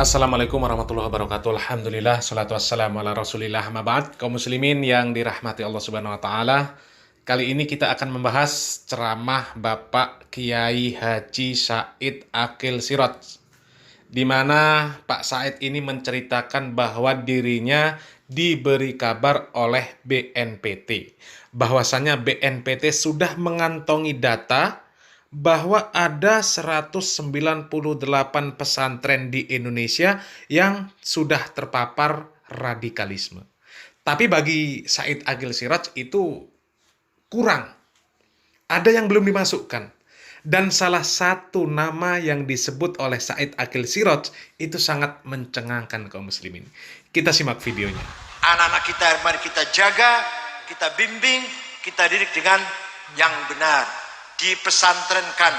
Assalamualaikum warahmatullahi wabarakatuh. Alhamdulillah, salatu wassalamu ala rasulillah, ma ba'd. Kaum muslimin yang dirahmati Allah subhanahu wa ta'ala, kali ini kita akan membahas ceramah Bapak Kiai Haji Said Aqil Siraj, di mana Pak Said ini menceritakan bahwa dirinya diberi kabar oleh BNPT, bahwasannya BNPT sudah mengantongi data bahwa ada 198 pesantren di Indonesia yang sudah terpapar radikalisme. Tapi bagi Said Aqil Siraj itu kurang. Ada yang belum dimasukkan. Dan salah satu nama yang disebut oleh Said Aqil Siraj itu sangat mencengangkan kaum muslimin. Kita simak videonya. Anak-anak kita mari kita jaga, kita bimbing, kita didik dengan yang benar. Dipesantrenkan,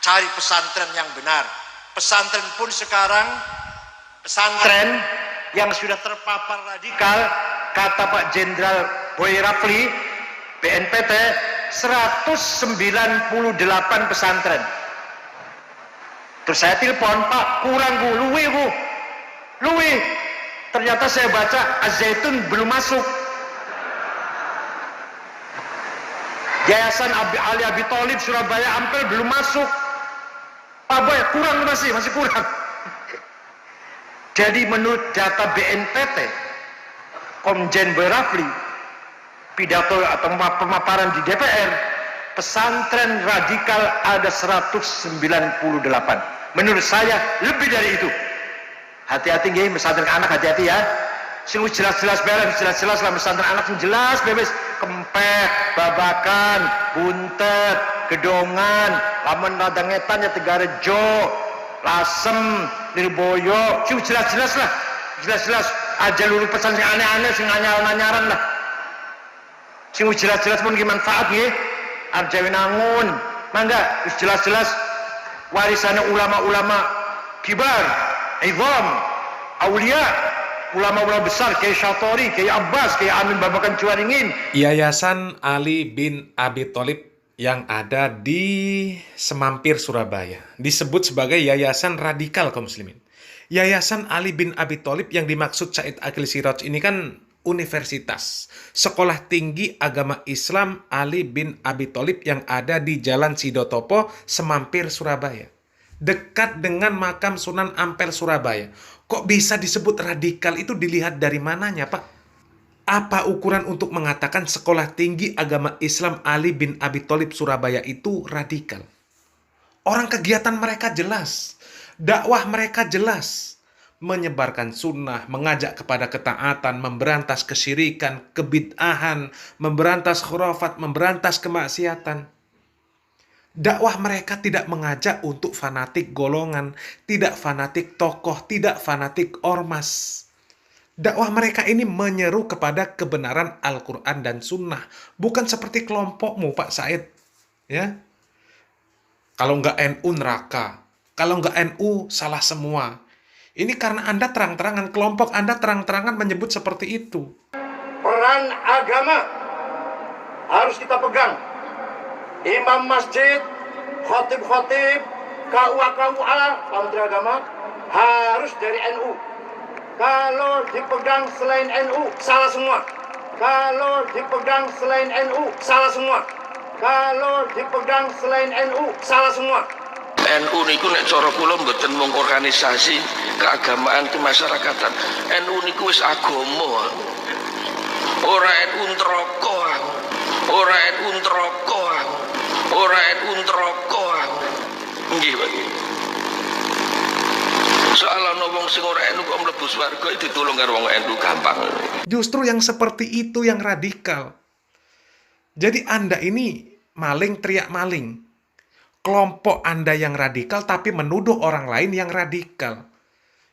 cari pesantren yang benar. Pesantren pun sekarang pesantren yang sudah terpapar radikal, kata Pak Jenderal Boy Rafli BNPT, 198 pesantren. Terus saya telepon, Pak, kurang bu, luwi. Ternyata saya baca Az-Zaitun belum masuk. Yayasan Ali Abi Tholib Surabaya Ampel belum masuk. Pak Boy, kurang masih kurang. Jadi menurut data BNPT, Komjen Boy Rafli, pidato atau pemaparan di DPR, pesantren radikal ada 198. Menurut saya lebih dari itu. Hati-hati nggih, pesantren anak hati-hati ya. Sing jelas-jelas beres, jelas-jelas lah pesantren anak sing jelas bebas, kempeh, babakan, buntet, gedongan, lamun radang ngetan ya Tegarejo, Lasem, Lirboyo, sing jelas-jelas lah. Jelas-jelas aja luru pesan sing aneh-aneh, sing anyar-anyaran lah. Sing jelas-jelas pun gimana manfaat nggih. Arjawinangun, mangga wis jelas-jelas warisannya ulama-ulama kibar, izam, aulia, ulama-ulama besar, Kiai Syatori, Kiai Abbas, Kiai Amin Babakan Cuaringin. Yayasan Ali bin Abi Tholib yang ada di Semampir, Surabaya disebut sebagai yayasan radikal kaum muslimin. Yayasan Ali bin Abi Tholib yang dimaksud Said Aqil Siraj ini kan universitas, sekolah tinggi agama Islam Ali bin Abi Tholib yang ada di Jalan Sidotopo, Semampir, Surabaya, dekat dengan makam Sunan Ampel, Surabaya. Kok bisa disebut radikal, itu dilihat dari mananya, Pak? Apa ukuran untuk mengatakan sekolah tinggi agama Islam Ali bin Abi Tholib Surabaya itu radikal? Orang kegiatan mereka jelas, dakwah mereka jelas, menyebarkan sunnah, mengajak kepada ketaatan, memberantas kesyirikan, kebid'ahan, memberantas khurafat, memberantas kemaksiatan. Dakwah mereka tidak mengajak untuk fanatik golongan, tidak fanatik tokoh, tidak fanatik ormas. Dakwah mereka ini menyeru kepada kebenaran Al-Quran dan Sunnah, bukan seperti kelompokmu, Pak Said. Ya, kalau nggak NU neraka, kalau nggak NU salah semua. Ini karena Anda terang-terangan, kelompok Anda terang-terangan menyebut seperti itu. Peran agama harus kita pegang. Imam masjid, khotib-khotib, KUA, Pak Menteri Agama harus dari NU. Kalau dipegang selain NU, salah semua. Kalau dipegang selain NU, salah semua. Kalau dipegang selain NU, salah semua. NU niku nek cara kula mboten mung organisasi keagamaan kemasyarakatan. NU niku wis agama. Ora NU neraka. Ora NU neraka. Ora NU neraka. Nggih, Pak. Soal ana wong sing ora NU kok mlebu swarga ditulung karo wong NU gampang. Justru yang seperti itu yang radikal. Jadi Anda ini maling teriak maling. Kelompok Anda yang radikal tapi menuduh orang lain yang radikal.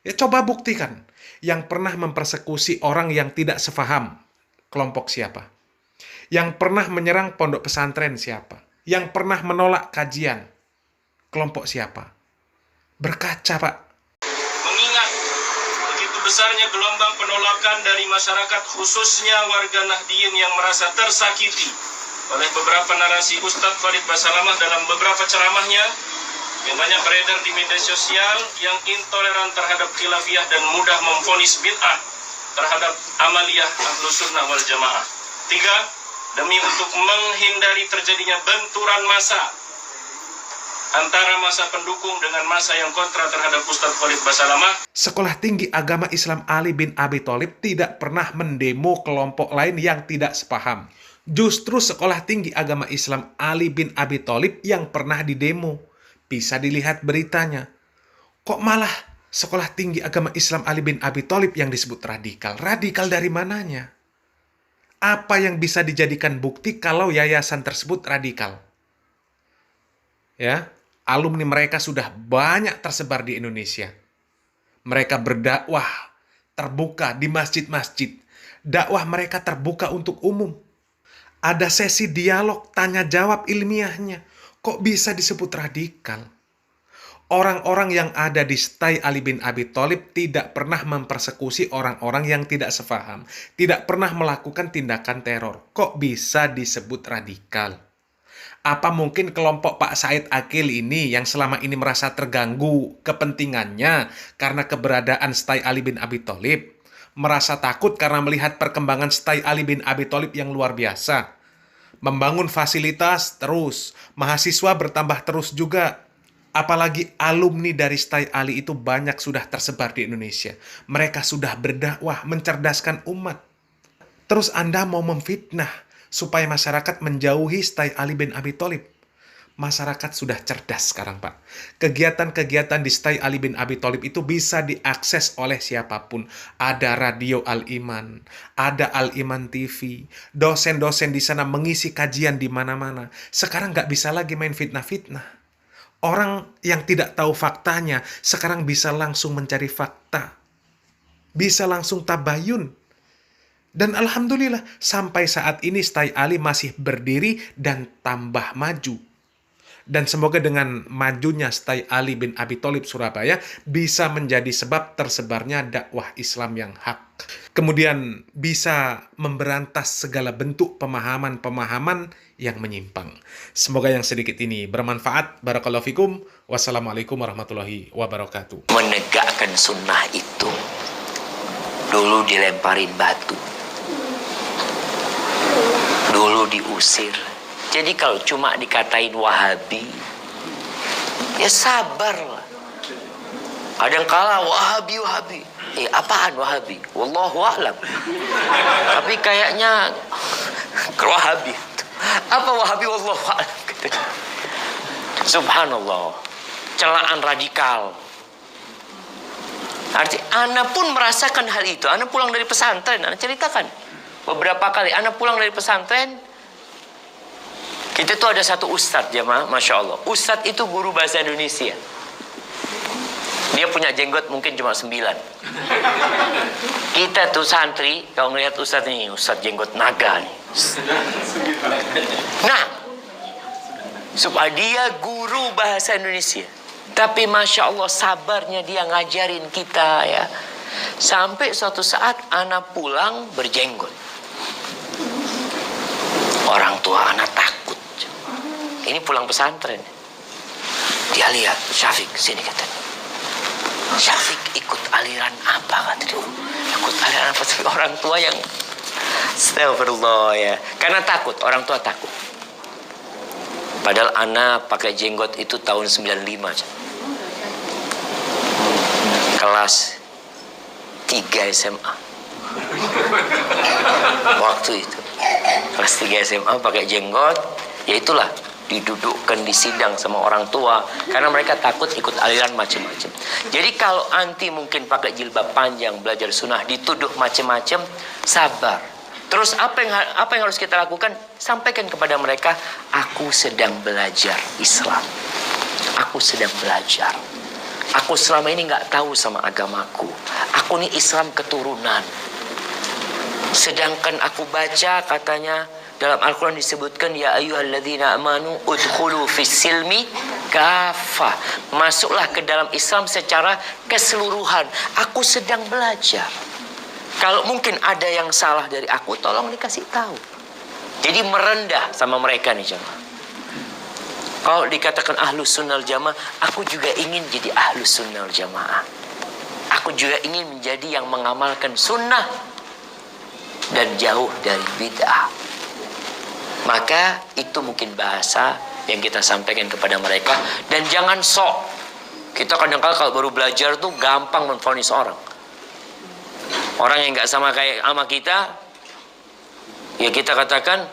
Ya coba buktikan. Yang pernah mempersekusi orang yang tidak sefaham, kelompok siapa? Yang pernah menyerang pondok pesantren siapa? Yang pernah menolak kajian, kelompok siapa? Berkaca, Pak. Mengingat begitu besarnya gelombang penolakan dari masyarakat, khususnya warga Nahdien yang merasa tersakiti oleh beberapa narasi Ustadz Farid Basalamah dalam beberapa ceramahnya, yang banyak beredar di media sosial, yang intoleran terhadap khilafiyah dan mudah memvonis bid'ah terhadap amaliyah Ahlus Sunnah wal Jamaah. 3. Demi untuk menghindari terjadinya benturan massa antara masa pendukung dengan masa yang kontra terhadap Ustadz Khalid Basalamah. Sekolah Tinggi Agama Islam Ali bin Abi Thalib tidak pernah mendemo kelompok lain yang tidak sepaham. Justru Sekolah Tinggi Agama Islam Ali bin Abi Thalib yang pernah didemo. Bisa dilihat beritanya. Kok malah Sekolah Tinggi Agama Islam Ali bin Abi Thalib yang disebut radikal? Radikal dari mananya? Apa yang bisa dijadikan bukti kalau yayasan tersebut radikal? Ya, alumni mereka sudah banyak tersebar di Indonesia. Mereka berdakwah terbuka di masjid-masjid. Dakwah mereka terbuka untuk umum. Ada sesi dialog tanya jawab ilmiahnya. Kok bisa disebut radikal? Orang-orang yang ada di stai Ali bin Abi Thalib tidak pernah mempersekusi orang-orang yang tidak sepaham. Tidak pernah melakukan tindakan teror. Kok bisa disebut radikal? Apa mungkin kelompok Pak Said Akil ini yang selama ini merasa terganggu kepentingannya karena keberadaan stai Ali bin Abi Thalib? Merasa takut karena melihat perkembangan stai Ali bin Abi Thalib yang luar biasa. Membangun fasilitas terus, mahasiswa bertambah terus juga. Apalagi alumni dari stai Ali itu banyak sudah tersebar di Indonesia. Mereka sudah berdakwah, mencerdaskan umat. Terus Anda mau memfitnah supaya masyarakat menjauhi stai Ali bin Abi Thalib. Masyarakat sudah cerdas sekarang, Pak. Kegiatan-kegiatan di stai Ali bin Abi Thalib itu bisa diakses oleh siapapun. Ada Radio Al-Iman, ada Al-Iman TV. Dosen-dosen di sana mengisi kajian di mana-mana. Sekarang nggak bisa lagi main fitnah-fitnah. Orang yang tidak tahu faktanya sekarang bisa langsung mencari fakta. Bisa langsung tabayun. Dan alhamdulillah sampai saat ini stai Ali masih berdiri dan tambah maju. Dan semoga dengan majunya stai Ali bin Abi Thalib Surabaya bisa menjadi sebab tersebarnya dakwah Islam yang hak. Kemudian bisa memberantas segala bentuk pemahaman-pemahaman yang menyimpang. Semoga yang sedikit ini bermanfaat. Barakallahu fikum. Wassalamualaikum warahmatullahi wabarakatuh. Menegakkan sunnah itu dulu dilemparin batu, dulu diusir. Jadi kalau cuma dikatain Wahabi, ya sabarlah. Ada yang kalah Wahabi. Apaan Wahabi? Wallahu a'lam. Tapi kayaknya Wahabi. Apa Wahabi? Wallahu a'lam. Subhanallah. Celaan radikal. Arti, Ana pun merasakan hal itu. Ana pulang dari pesantren, Ana ceritakan. Beberapa kali Ana pulang dari pesantren, kita tuh ada satu ustadz jemaah, Masya Allah. Ustadz itu guru bahasa Indonesia. Dia punya jenggot mungkin cuma 9. Kita tuh santri, kalau ngelihat ustadz ini, ustadz jenggot naga nih. Nah, supaya dia guru bahasa Indonesia. Tapi Masya Allah sabarnya dia ngajarin kita ya. Sampai suatu saat anak pulang berjenggot. Orang tua anak takut. Ini pulang pesantren. Dia lihat, Syafiq, sini katanya. Syafiq ikut aliran apa kata dia? Ikut aliran apa? Orang tua yang astagfirullah ya. Karena takut, orang tua takut. Padahal anak pakai jenggot itu tahun 95. Kelas 3 SMA. Waktu itu. Kelas 3 SMA pakai jenggot. Ya itulah, didudukkan di sidang sama orang tua. Karena mereka takut ikut aliran macam-macam. Jadi kalau anti mungkin pakai jilbab panjang, belajar sunnah, dituduh macam-macam, sabar. Terus apa yang harus kita lakukan? Sampaikan kepada mereka, aku sedang belajar Islam. Aku sedang belajar. Aku selama ini nggak tahu sama agamaku. Aku ini Islam keturunan. Sedangkan aku baca katanya dalam Al-Quran disebutkan, ya ayyuhalladzina amanu udkhulu fis silmi kafah. Masuklah ke dalam Islam secara keseluruhan. Aku sedang belajar. Kalau mungkin ada yang salah dari aku, tolong dikasih tahu. Jadi merendah sama mereka nih jemaah. Kalau dikatakan ahlus sunnah jamaah, aku juga ingin jadi ahlus sunnah jamaah. Aku juga ingin menjadi yang mengamalkan sunnah dan jauh dari bid'ah. Maka itu mungkin bahasa yang kita sampaikan kepada mereka. Dan jangan sok. Kita kadang-kadang kalau baru belajar tuh gampang menvonis orang. Orang yang gak sama kayak sama kita, ya kita katakan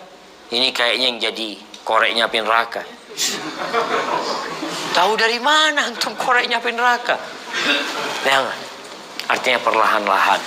ini kayaknya yang jadi koreknya api neraka. Tahu dari mana antum koreknya api neraka? Jangan. Artinya perlahan-lahan.